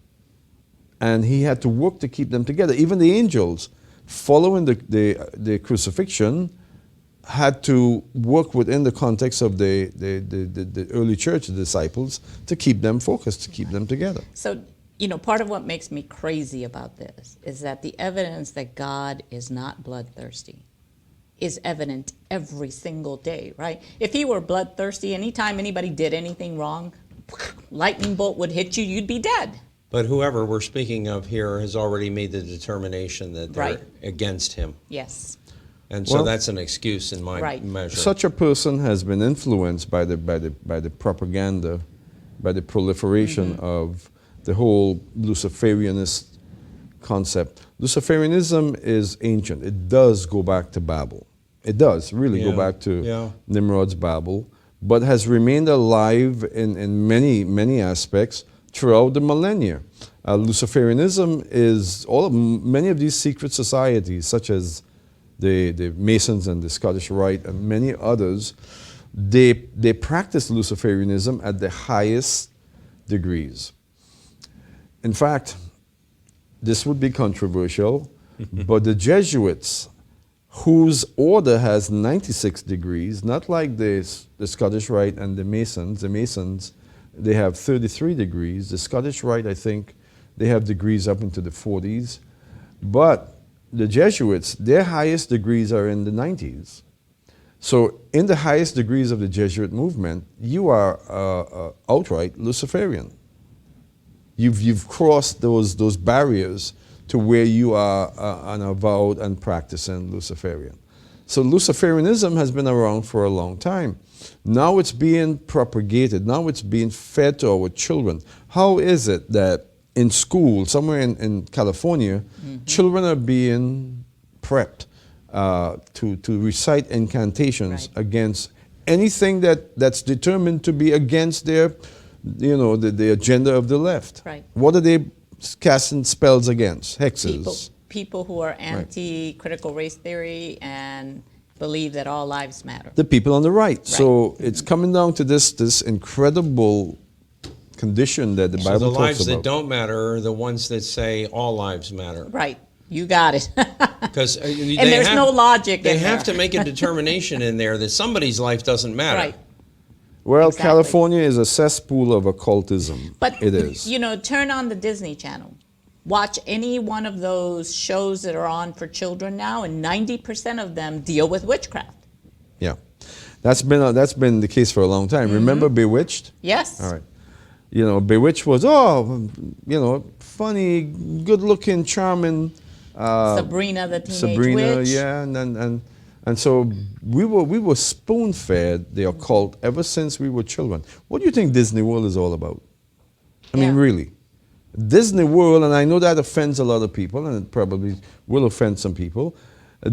And he had to work to keep them together. Even the angels, following the crucifixion, had to work within the context of the early church, the disciples, to keep them focused, to keep them together. So part of what makes me crazy about this is that the evidence that God is not bloodthirsty is evident every single day, right? If he were bloodthirsty, anytime anybody did anything wrong, lightning bolt would hit you, you'd be dead. But whoever we're speaking of here has already made the determination that they're Right. against him. Yes. And so Well, that's an excuse in my Right. measure. Such a person has been influenced by the propaganda, by the proliferation of the whole Luciferianist concept. Luciferianism is ancient. It does go back to Babel. It does really go Yeah. back to Yeah. Nimrod's Babel, but has remained alive in many, many aspects throughout the millennia. Luciferianism is many of these secret societies, such as the Masons and the Scottish Rite and many others, they practice Luciferianism at the highest degrees. In fact, this would be controversial, but the Jesuits, whose order has 96 degrees, not like the Scottish Rite and the Masons, they have 33 degrees. The Scottish Rite, I think, they have degrees up into the 40s. But the Jesuits, their highest degrees are in the 90s. So in the highest degrees of the Jesuit movement, you are outright Luciferian. You've crossed those barriers to where you are an avowed and practicing Luciferian. So Luciferianism has been around for a long time. Now it's being propagated. Now it's being fed to our children. How is it that in school, somewhere in California, children are being prepped to recite incantations Right. against anything that's determined to be against their, the agenda of the left? Right. What are they casting spells against? Hexes. People who are anti-critical race theory and believe that all lives matter. The people on the right. So it's coming down to this incredible condition that the So Bible the talks lives about. that don't matter are the ones that say all lives matter. Right. You got it. Because And there's no logic They in have there. to make a determination in there that somebody's life doesn't matter. Right. Well, Exactly. California is a cesspool of occultism. But, it is. turn on the Disney Channel. Watch any one of those shows that are on for children now, and 90% of them deal with witchcraft. Yeah. That's been the case for a long time. Remember Bewitched? Yes. All right. Bewitched was, funny, good-looking, charming. Sabrina the Teenage Sabrina, Witch. yeah, and so we were spoon-fed the occult ever since we were children. What do you think Disney World is all about? I mean, Yeah. really. Disney World, and I know that offends a lot of people, and it probably will offend some people.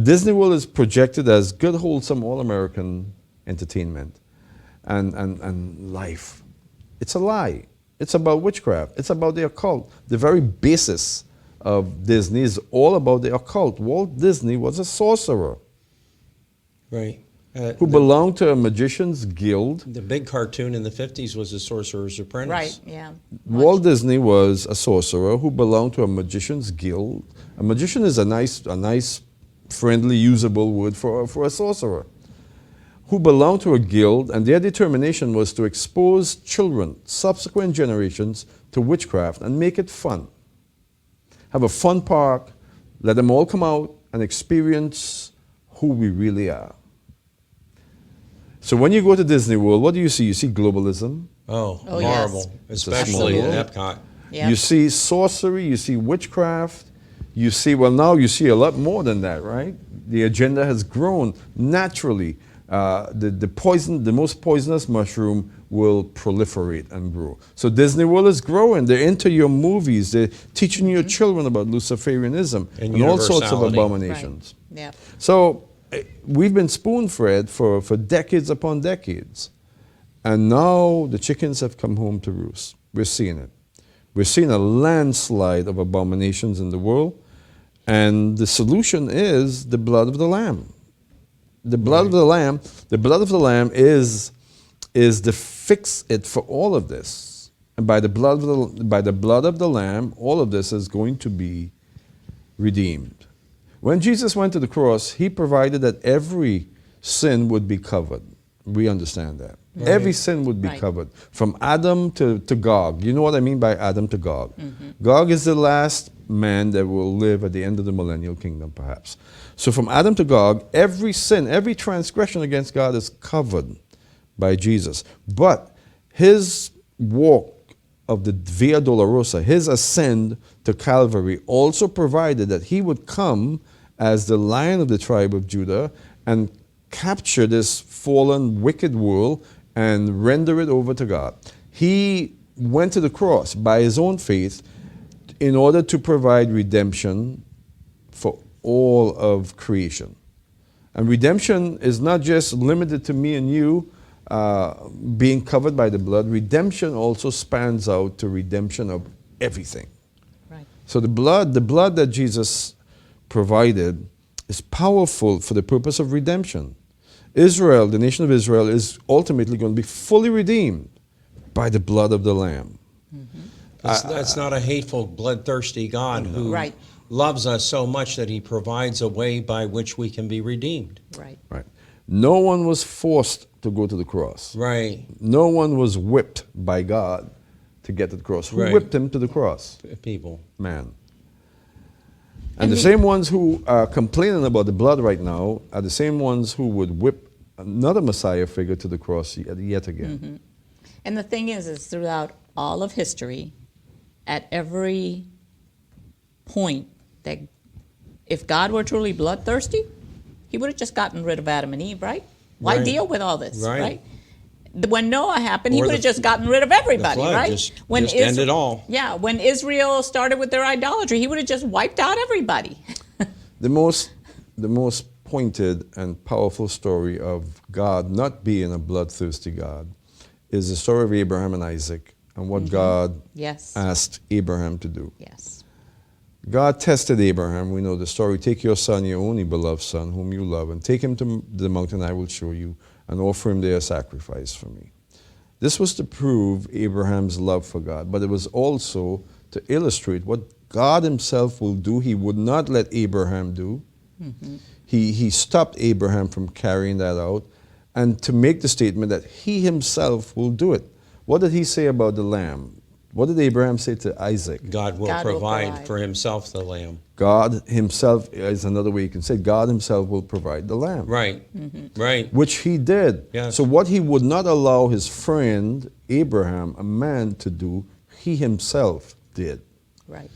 Disney World is projected as good, wholesome, all-American entertainment and life. It's a lie. It's about witchcraft. It's about the occult. The very basis of Disney is all about the occult. Walt Disney was a sorcerer Right. who belonged to a magician's guild. The big cartoon in the 50s was The Sorcerer's Apprentice. Right, yeah. Walt Disney was a sorcerer who belonged to a magician's guild. A magician is a nice, friendly, usable word for a sorcerer, who belonged to a guild, and their determination was to expose children, subsequent generations, to witchcraft and make it fun. Have a fun park, let them all come out and experience who we really are. So when you go to Disney World, what do you see? You see globalism. Oh, Oh, yes. horrible. Especially in Epcot. Yep. You see sorcery, you see witchcraft, you see a lot more than that, right? The agenda has grown naturally. The most poisonous mushroom will proliferate and grow. So Disney World is growing. They're into your movies. They're teaching your children about Luciferianism And and all sorts of universality. abominations. Right. Yeah. So we've been spoon-fed for decades upon decades. And now the chickens have come home to roost. We're seeing it. We're seeing a landslide of abominations in the world. And the solution is the blood of the Lamb. The blood of the Lamb is the fix-it for all of this. And by the blood of the Lamb, all of this is going to be redeemed. When Jesus went to the cross, he provided that every sin would be covered. We understand that. Right. Every sin would be Right. covered. From Adam to Gog. You know what I mean by Adam to Gog? Gog is the last man that will live at the end of the millennial kingdom, perhaps. So from Adam to Gog, every sin, every transgression against God is covered by Jesus. But his walk of the Via Dolorosa, his ascent to Calvary, also provided that he would come as the Lion of the tribe of Judah and capture this fallen, wicked world and render it over to God. He went to the cross by his own faith in order to provide redemption for all of creation. And redemption is not just limited to me and you being covered by the blood. Redemption also spans out to redemption of everything. Right. So the blood that Jesus provided is powerful for the purpose of redemption. Israel, the nation of Israel, is ultimately going to be fully redeemed by the blood of the Lamb. That's not a hateful, bloodthirsty God who Right. loves us so much that he provides a way by which we can be redeemed. Right. Right. No one was forced to go to the cross. Right. No one was whipped by God to get to the cross. Who Right. whipped him to the cross? People. Man. And the same ones who are complaining about the blood right now are the same ones who would whip another Messiah figure to the cross yet again. And the thing is throughout all of history, at every point, that if God were truly bloodthirsty, he would have just gotten rid of Adam and Eve, right? Why Right. deal with all this, Right. right? When Noah happened, he Or would have just gotten rid of everybody, flood right? just end it all. Yeah, when Israel started with their idolatry, he would have just wiped out everybody. The most pointed and powerful story of God not being a bloodthirsty God is the story of Abraham and Isaac and what God Yes. asked Abraham to do. Yes. God tested Abraham. We know the story. Take your son, your only beloved son, whom you love, and take him to the mountain I will show you, and offer him there a sacrifice for me. This was to prove Abraham's love for God, but it was also to illustrate what God himself will do. He would not let Abraham do. He stopped Abraham from carrying that out, and to make the statement that he himself will do it. What did he say about the lamb? What did Abraham say to Isaac? God will God will provide provide. for himself the lamb. God himself is another way you can say it. God himself will provide the lamb. Right. Right. Which he did. Yes. So what he would not allow his friend Abraham, a man, to do, he himself did. Right.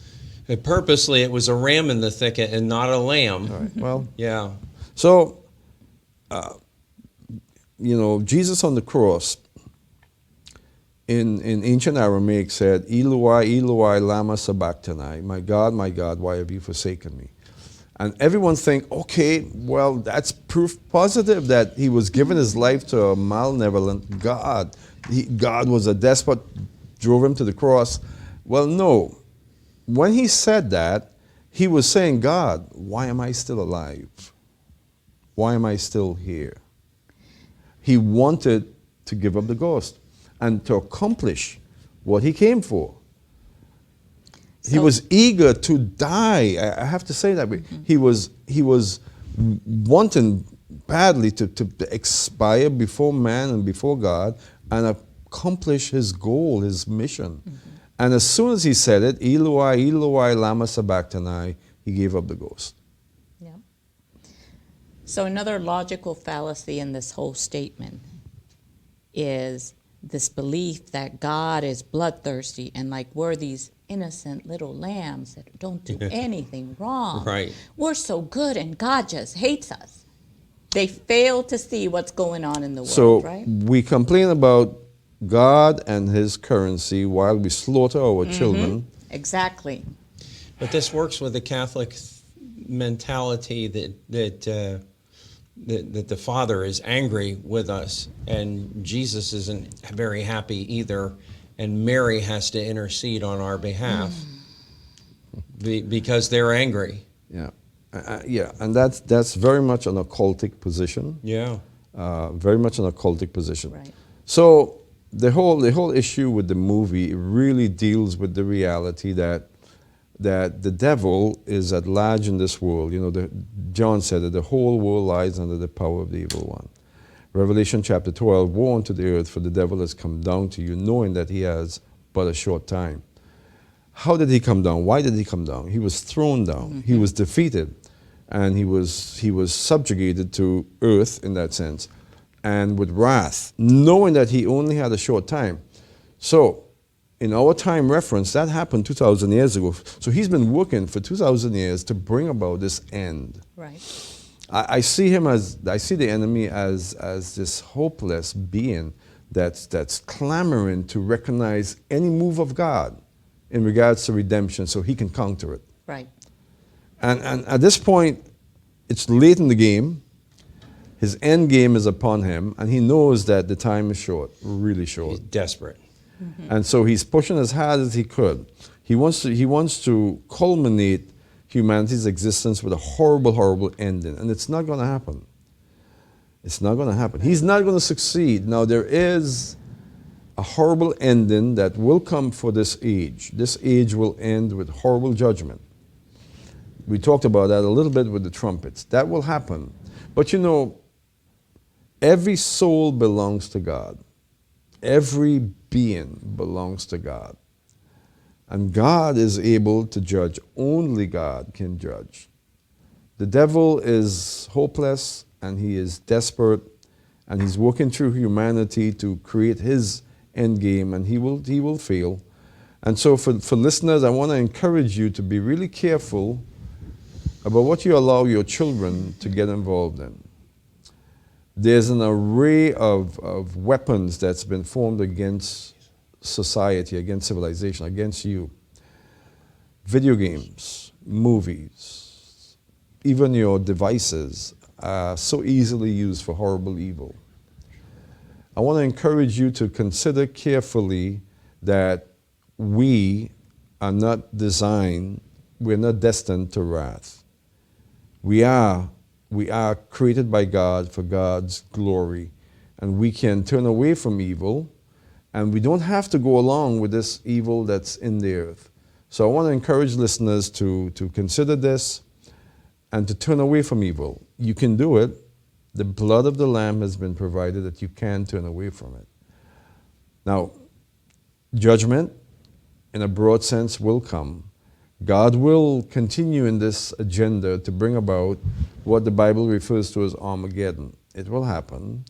And purposely, it was a ram in the thicket and not a lamb. All right. Well, Yeah. so, Jesus on the cross in ancient Aramaic said, Eloi, Eloi, lama sabachthani. My God, why have you forsaken me? And everyone think, okay, well, that's proof positive that he was giving his life to a malevolent God. God was a despot, drove him to the cross. Well, no. When he said that, he was saying, God, why am I still alive? Why am I still here? He wanted to give up the ghost and to accomplish what he came for. He So- was eager to die. I have to say that way. He was wanting badly to expire before man and before God and accomplish his goal, his mission. And as soon as he said it, Eloi, Eloi, lama sabachthani, he gave up the ghost. Yeah. So another logical fallacy in this whole statement is this belief that God is bloodthirsty and like we're these innocent little lambs that don't do anything wrong. Right. We're so good and God just hates us. They fail to see what's going on in the world, So right? we complain about God and his currency while we slaughter our children. Exactly. But this works with the Catholic mentality that the Father is angry with us, and Jesus isn't very happy either, and Mary has to intercede on our behalf because they're angry. Yeah, yeah, and that's very much an occultic position. Yeah. Very much an occultic position. Right. So the whole issue with the movie really deals with the reality that the devil is at large in this world. John said that the whole world lies under the power of the evil one. Revelation chapter 12, woe unto the earth, for the devil has come down to you, knowing that he has but a short time. How did he come down? Why did he come down? He was thrown down. He was defeated. And he was subjugated to earth in that sense. And with wrath, knowing that he only had a short time. So, in our time reference, that happened 2,000 years ago. So he's been working for 2,000 years to bring about this end. Right. I see the enemy as this hopeless being that's clamoring to recognize any move of God in regards to redemption so he can counter it. Right. And at this point, it's late in the game. His end game is upon him, and he knows that the time is short, really short. He's desperate. And so he's pushing as hard as he could. He wants to culminate humanity's existence with a horrible, horrible ending. And it's not going to happen. It's not going to happen. He's not going to succeed. Now, there is a horrible ending that will come for this age. This age will end with horrible judgment. We talked about that a little bit with the trumpets. That will happen. But you know, every soul belongs to God. Every being belongs to God. And God is able to judge. Only God can judge. The devil is hopeless and he is desperate and he's working through humanity to create his end game, and he will fail. And so for listeners, I want to encourage you to be really careful about what you allow your children to get involved in. There's an array of weapons that's been formed against society, against civilization, against you. Video games, movies, even your devices are so easily used for horrible evil. I want to encourage you to consider carefully that we are not designed, we're not destined to wrath. We are created by God for God's glory, and we can turn away from evil, and we don't have to go along with this evil that's in the earth. So I want to encourage listeners to consider this and to turn away from evil. You can do it. The blood of the Lamb has been provided that you can turn away from it. Now, judgment, in a broad sense, will come. God will continue in this agenda to bring about what the Bible refers to as Armageddon. It will happen.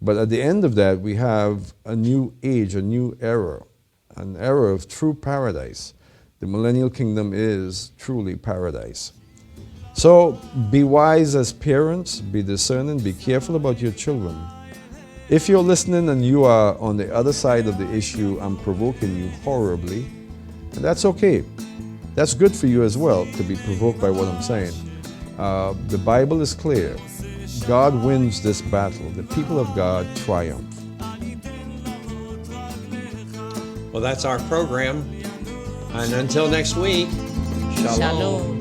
But at the end of that, we have a new age, a new era, an era of true paradise. The millennial kingdom is truly paradise. So be wise as parents, be discerning, be careful about your children. If you're listening and you are on the other side of the issue, I'm provoking you horribly, and that's okay. That's good for you as well, to be provoked by what I'm saying. The Bible is clear. God wins this battle. The people of God triumph. Well, that's our program. And until next week, shalom. Shalom.